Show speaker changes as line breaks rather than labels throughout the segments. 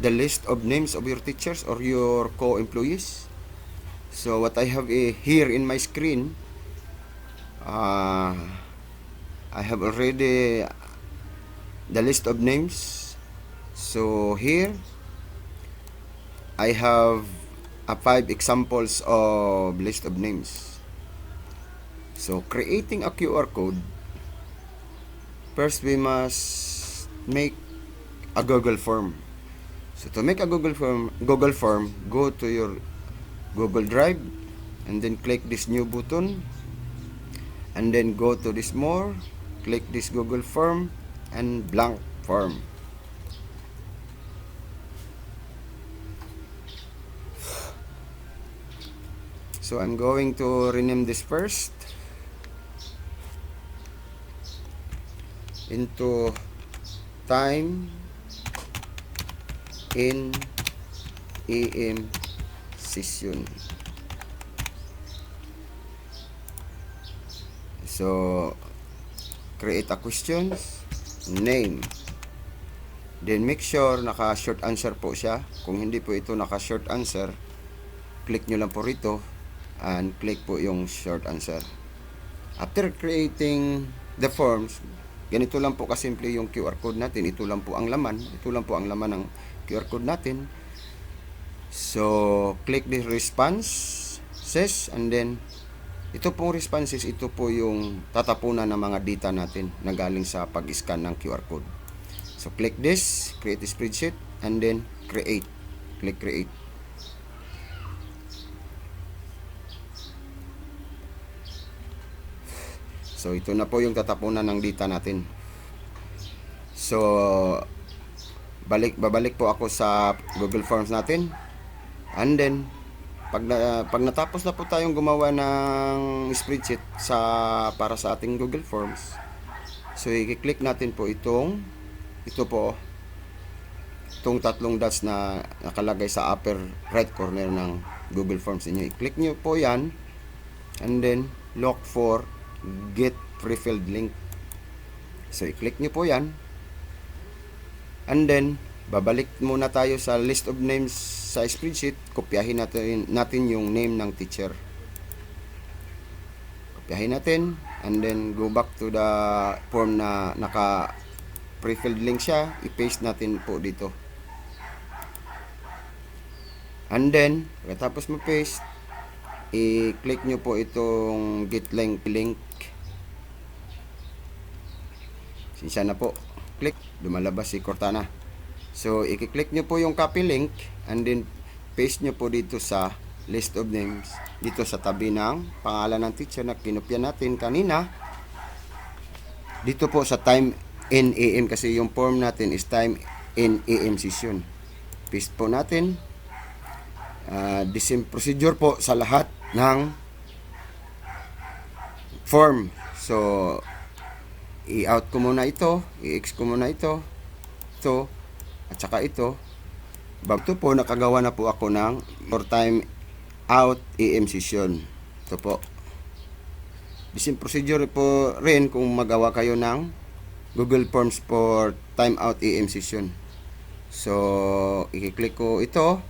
the list of names of your teachers or your co-employees. So what I have here in my screen, I have already the list of names. So here I have 5 examples of list of names. So creating a QR code, first we must make a Google form. So to make a Google form, go to your Google Drive and then click this new button, and then go to this more, click this Google form and blank form. So I'm going to rename this first into time in AM session. So create a questions, name, then make sure naka short answer po siya. Kung hindi po ito naka short answer, click nyo lang po rito and click po yung short answer. After creating the forms, ganito lang po kasimple yung QR code natin. Ito lang po ang laman. Ito lang po ang laman ng QR code natin. So click the responses, and then ito pong responses, ito po yung tatapunan ng mga data natin na galing sa pag-scan ng QR code. So click this, create a spreadsheet, and then create. Click create. So ito na po yung tatapunan ng data natin. So babalik po ako sa Google Forms natin. And then pag natapos na po tayong gumawa ng spreadsheet para sa ating Google Forms, so i-click natin po itong tatlong dots na nakalagay sa upper right corner ng Google Forms niyo. I-click niyo po yan, and then look for get pre-filled link. So i-click niyo po yan, and then babalik muna tayo sa list of names sa spreadsheet. Kopyahin natin yung name ng teacher. Kopyahin natin, and then go back to the form na naka pre-filled link siya. I-paste natin po dito. And then pagkatapos mo-paste, i-click nyo po itong get link. Sinsya na po. Click, lumalabas si Cortana. So i-click nyo po yung copy link, and then paste nyo po dito sa list of names, dito sa tabi ng pangalan ng teacher na kinopya natin kanina. Dito po sa time in AM, kasi yung form natin is time in AM session. Paste po natin. The same procedure po sa lahat ng form. So i-out ko muna ito, i-X ko muna ito, at saka ito. Ito po, nakagawa na po ako ng for time out AM session. Ito po. The same procedure po rin kung magawa kayo ng Google Forms for time out AM session. So i-click ko ito.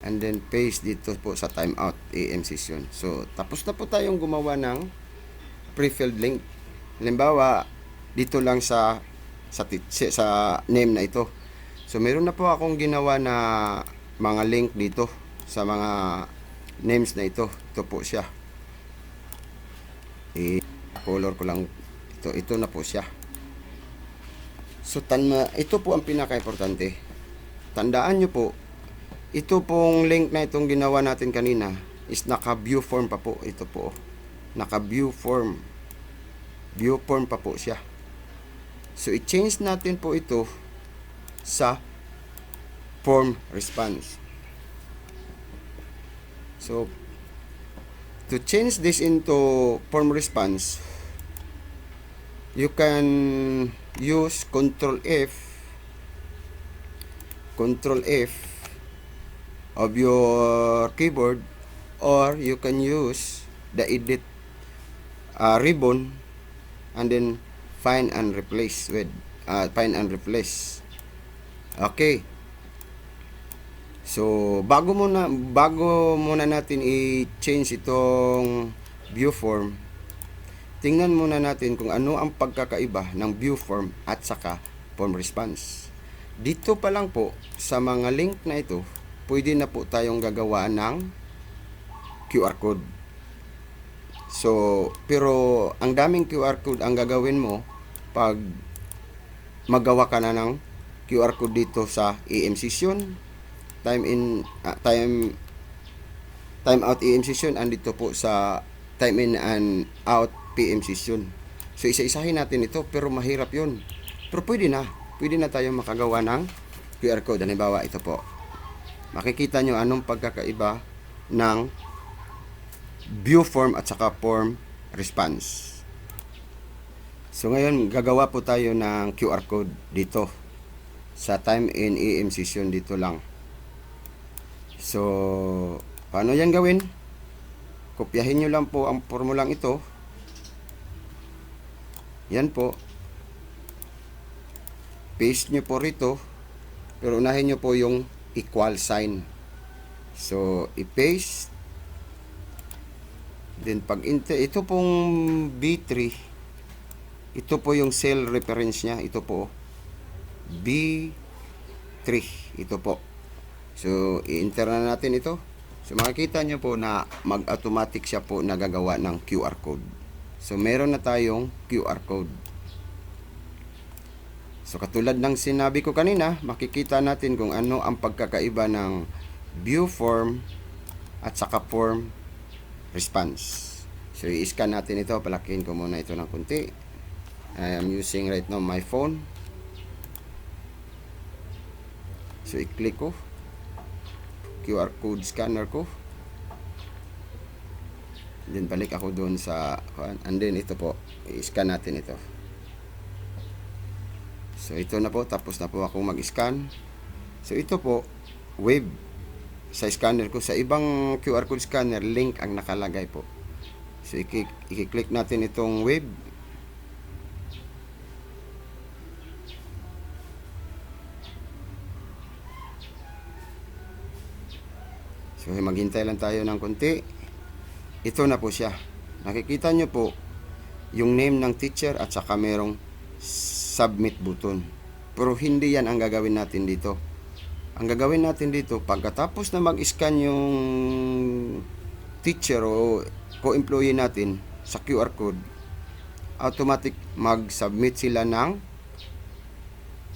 and then paste dito po sa timeout AM session. So, tapos na po tayong gumawa ng pre-filled link. Halimbawa, dito lang sa name na ito. So, meron na po akong ginawa na mga link dito sa mga names na ito. Ito po siya. I-color ko lang ito. Ito na po siya. So, ito po ang pinaka-importante. Tandaan nyo po, ito pong link na itong ginawa natin kanina is naka-view form pa po. Ito po. Naka-view form. View form pa po siya. So, i-change natin po ito sa form response. So, to change this into form response, you can use Control F of your keyboard, or you can use the edit ribbon and then find and replace. Okay. So, bago muna natin i-change itong view form, tingnan muna natin kung ano ang pagkakaiba ng view form at saka form response. Dito pa lang po sa mga link na ito, pwede na po tayong gagawa ng QR code. So, pero ang daming QR code ang gagawin mo pag magawa ka na ng QR code dito sa AM session, time out AM session, and dito po sa time in and out PM session. So, isa-isahin natin ito, pero mahirap yun. Pero pwede na tayo makagawa ng QR code. Halimbawa, ito po. Makikita nyo anong pagkakaiba ng view form at saka form response. So, ngayon, gagawa po tayo ng QR code dito sa time in AM session, dito lang. So, paano yan gawin? Kopyahin nyo lang po ang formulang ito. Yan po. Paste nyo po rito. Pero unahin nyo po yung equal sign. So, i-paste. Then, ito pong B3, ito po yung cell reference niya. Ito po. B3. Ito po. So, i-enter na natin ito. So, makikita nyo po na mag-automatic siya po nagagawa ng QR code. So, meron na tayong QR code. So, katulad ng sinabi ko kanina, makikita natin kung ano ang pagkakaiba ng view form at saka form response. So, i-scan natin ito. Palakihin ko muna ito ng kunti. I am using right now my phone. So, i-click ko. QR code scanner ko. Then, balik ako doon sa, and then ito po, i-scan natin ito. So, ito na po. Tapos na po ako mag-scan. So, ito po, wave sa scanner ko. Sa ibang QR code scanner, link ang nakalagay po. So, i-click natin itong wave. So, maghintay lang tayo ng konti. Ito na po siya. Nakikita nyo po yung name ng teacher at saka merong submit button. Pero hindi yan ang gagawin natin dito. Ang gagawin natin dito, pagkatapos na mag-scan yung teacher o co-employee natin sa QR code, automatic mag-submit sila ng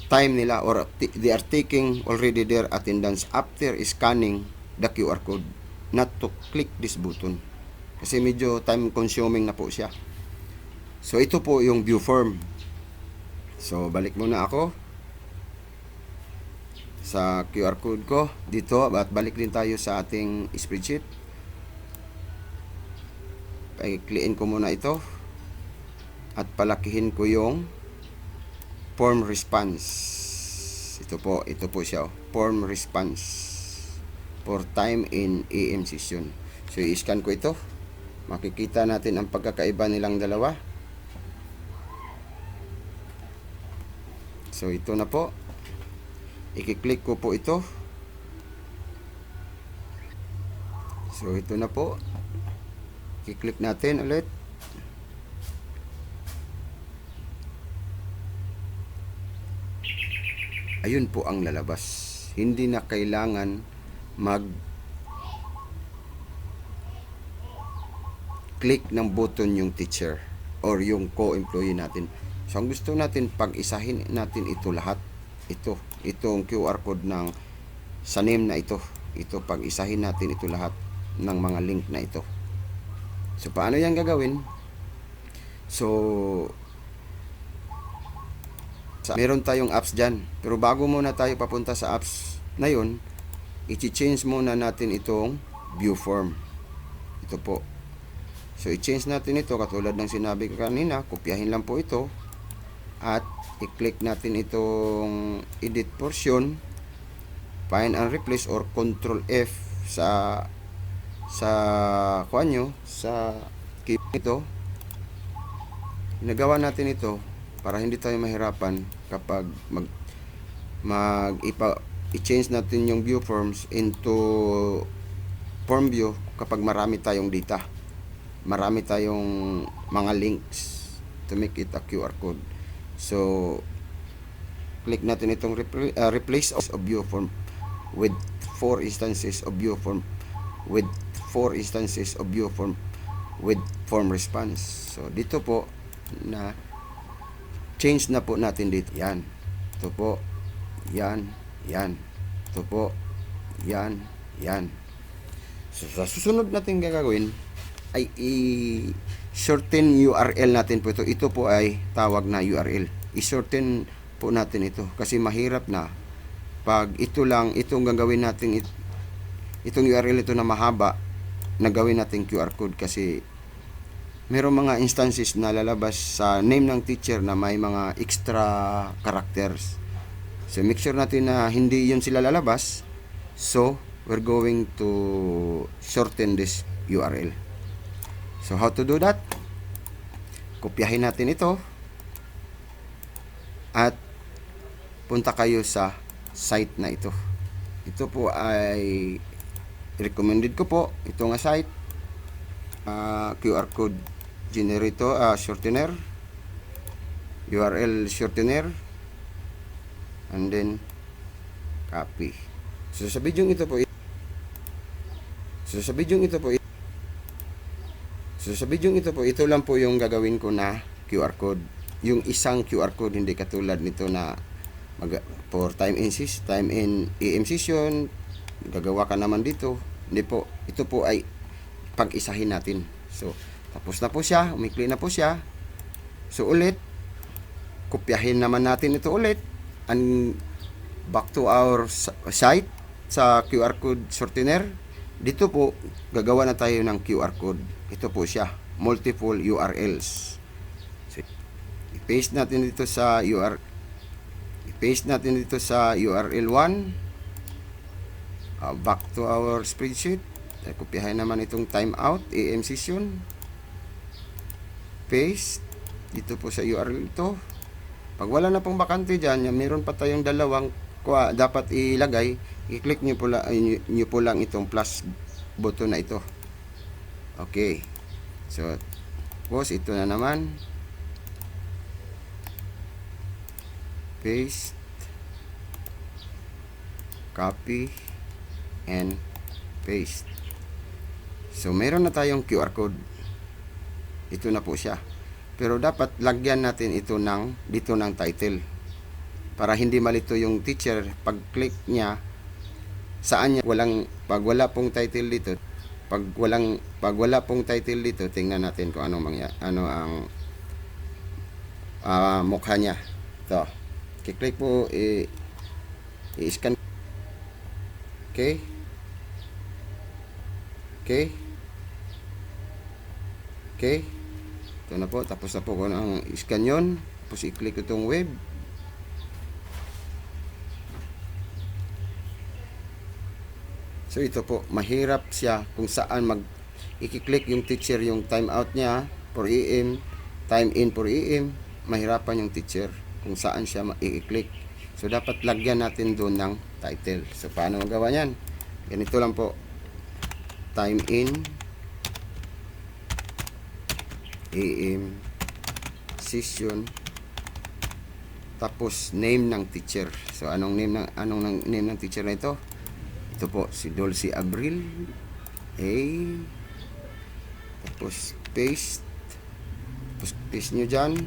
time nila, or they are taking already their attendance after scanning the QR code, not to click this button. Kasi medyo time consuming na po siya. So, ito po yung view form. So, balik muna ako sa QR code ko dito, at balik din tayo sa ating spreadsheet. I-click ko muna ito at palakihin ko yung form response. Ito po siya, form response for time in AM session. So, i-scan ko ito. Makikita natin ang pagkakaiba nilang dalawa. So, ito na po. I-click ko po ito. So ito na po. I-click natin ulit. Ayun po ang lalabas. Hindi na kailangan click ng button yung teacher or yung co-employee natin. So ang gusto natin, pag-isahin natin ito lahat. Itong QR code ng sa name na ito. Ito, pag-isahin natin ito lahat ng mga link na ito. So paano yan gagawin? So meron tayong apps dyan. Pero bago muna tayo papunta sa apps na yun, i-change muna natin itong view form. Ito po. So i-change natin ito katulad ng sinabi ko kanina. Kopyahin lang po ito. At i-click natin itong edit portion. Find and replace or Control F sa kuha nyo, sa keyboard ito. Ginagawa natin ito para hindi tayo mahirapan kapag i-change natin yung view forms into form view kapag marami tayong data, marami tayong mga links to make it a QR code. So click natin itong replace of view form with 4 instances of view form with 4 instances of view form with form response. So dito po na change na po natin dito. Yan. Ito po. Yan. Yan. Ito po. Yan. Yan. So, sa susunod natin gagawin ay i-shorten URL natin po ito. Ito po ay tawag na URL. I-shorten po natin ito kasi mahirap na pag itong gagawin natin itong URL ito na mahaba na gawin natin QR code kasi merong mga instances na lalabas sa name ng teacher na may mga extra characters. So make sure natin na hindi yun sila lalabas. So we're going to shorten this URL. So how to do that? Kopyahin natin ito at punta kayo sa site na ito. Ito po ay recommended ko po. Ito nga site, QR code generator, shortener, URL shortener, and then copy. So sa video ito po ito lang po yung gagawin ko na QR code. Yung isang QR code, hindi katulad nito na for time in AM session gagawa ka naman dito. Hindi po. Ito po ay pag-isahin natin. So tapos na po siya, umikli na po siya. So ulit, kopyahin naman natin ito ulit. And back to our site sa QR code shortener. Dito po, gagawa na tayo ng QR code. Ito po siya, multiple URLs. So, i-paste natin dito sa URL 1. Back to our spreadsheet. Kopyahin naman itong timeout, AM session. Paste dito po sa URL ito. Pag wala na pong bakante dyan, meron pa tayong dalawang dapat ilagay, i-click nyo po lang itong plus button na ito. Okay. So tapos ito na naman, paste, copy and paste. So meron na tayong QR code. Ito na po siya. Pero dapat lagyan natin ito dito ng title. Para hindi malito yung teacher pag click niya saan niya pag wala pong title dito. Pag wala pong title dito, tingnan natin kung ano ang mukha niya. Ito. I-click po, i-scan. Okay? Okay? Okay? Ito na po, tapos na po kung ang i-scan yun. Tapos i-click itong web. So ito po, mahirap siya kung saan i-click yung teacher yung timeout niya for AM, time in for AM, mahirapan yung teacher kung saan siya i-click. So dapat lagyan natin doon ng title. So paano magawa niyan? Ganito lang po. time in AM session, tapos name ng teacher. So anong name ng teacher na ito? Ito po si Dulce Abril A. Tapos paste. Tapos paste nyo dyan.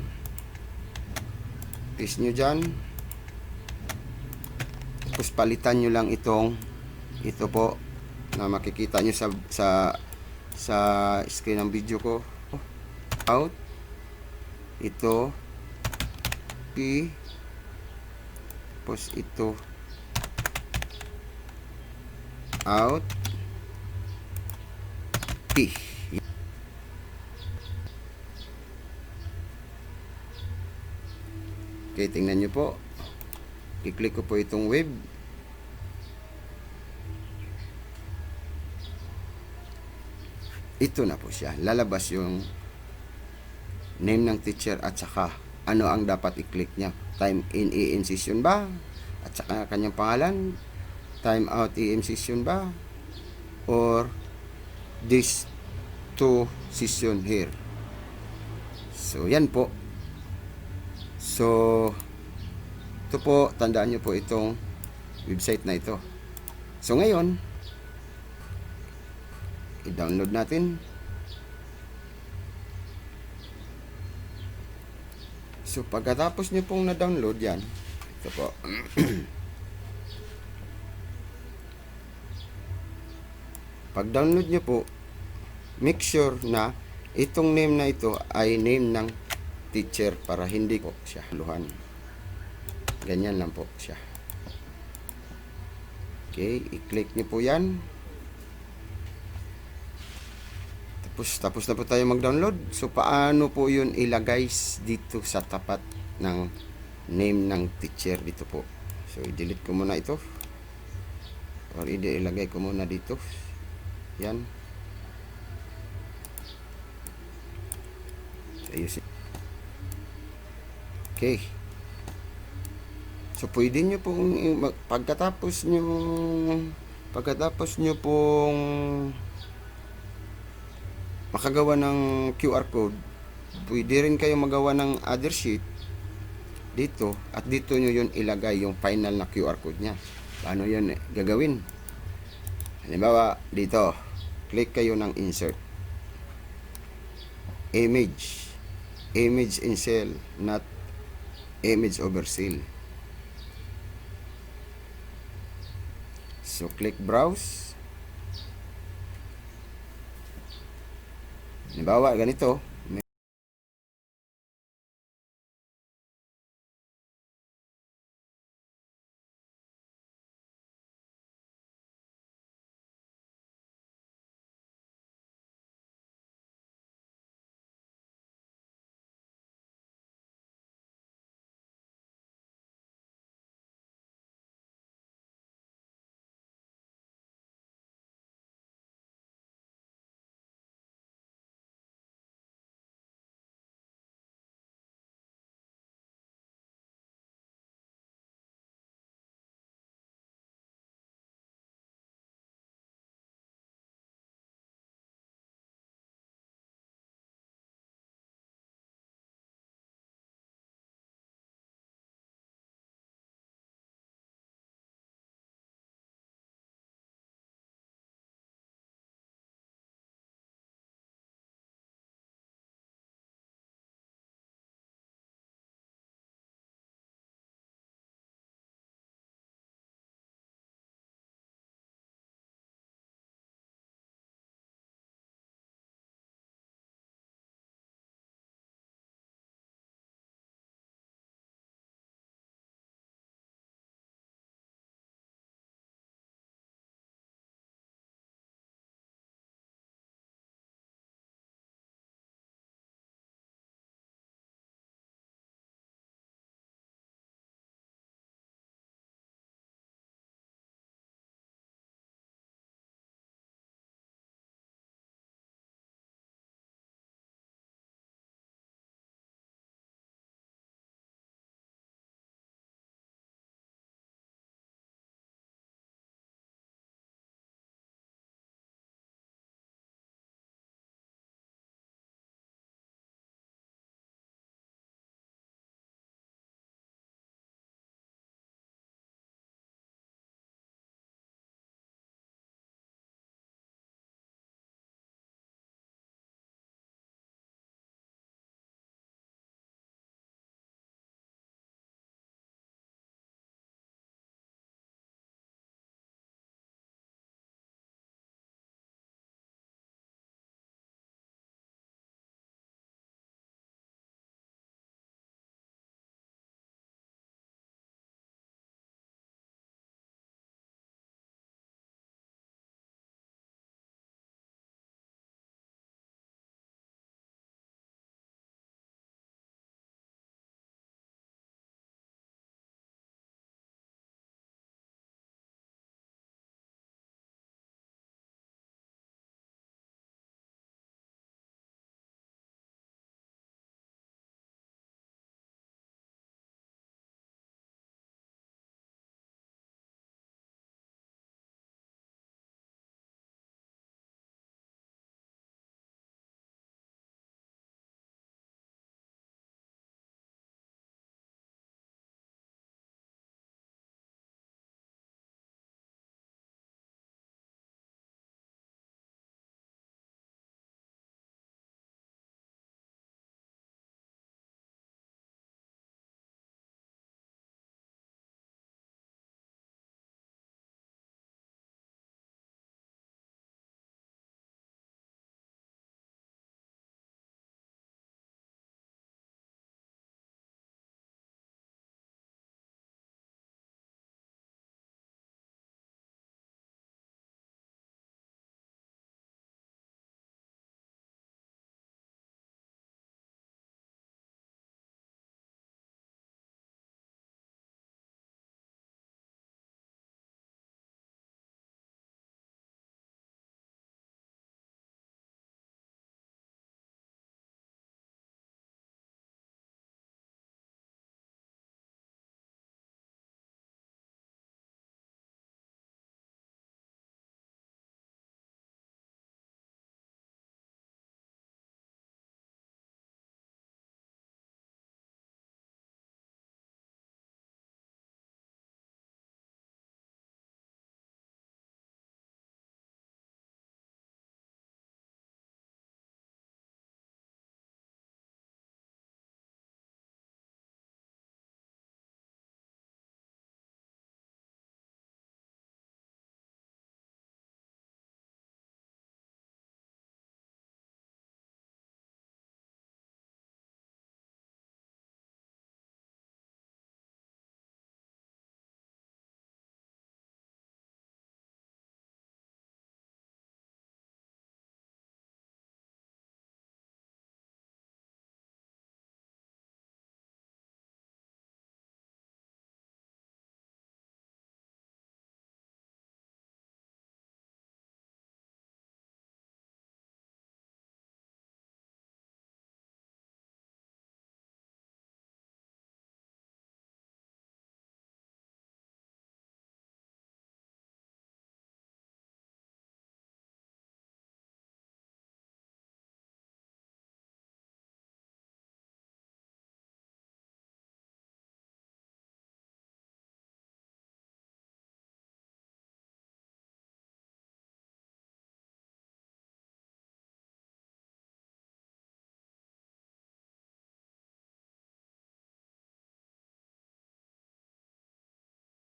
Tapos palitan nyo lang ito po na makikita nyo sa screen ng video ko. Out. Ito P. Tapos ito out P. Okay, tingnan nyo po. I-click ko po itong web. Ito na po siya. Lalabas yung name ng teacher at saka ano ang dapat i-click niya. Time in AM session ba? At saka kanyang pangalan. Time out AM session ba? Or this two session here. So, yan po. So, ito po, tandaan nyo po itong website na ito. So, ngayon, i-download natin. So, pagkatapos nyo pong na-download yan, ito po. Pag-download nyo po, make sure na itong name na ito ay name ng teacher para hindi po siya luhan. Ganyan lang po siya. Okay, i-click nyo po yan. Tapos na po tayo mag-download. So, paano po yun ilagay dito sa tapat ng name ng teacher dito po. So, i-delete ko muna ito. Or ilagay ko muna dito. Yan. So, ayusin. Okay. So, pwede nyo pong pagkatapos nyo pong makagawa ng QR code, pwede rin kayo magawa ng other sheet dito at dito nyo yun ilagay yung final na QR code nya. Paano yun gagawin? Halimbawa, dito click kayo ng insert image in cell, not image over cell. So, click browse. Halimbawa, ganito.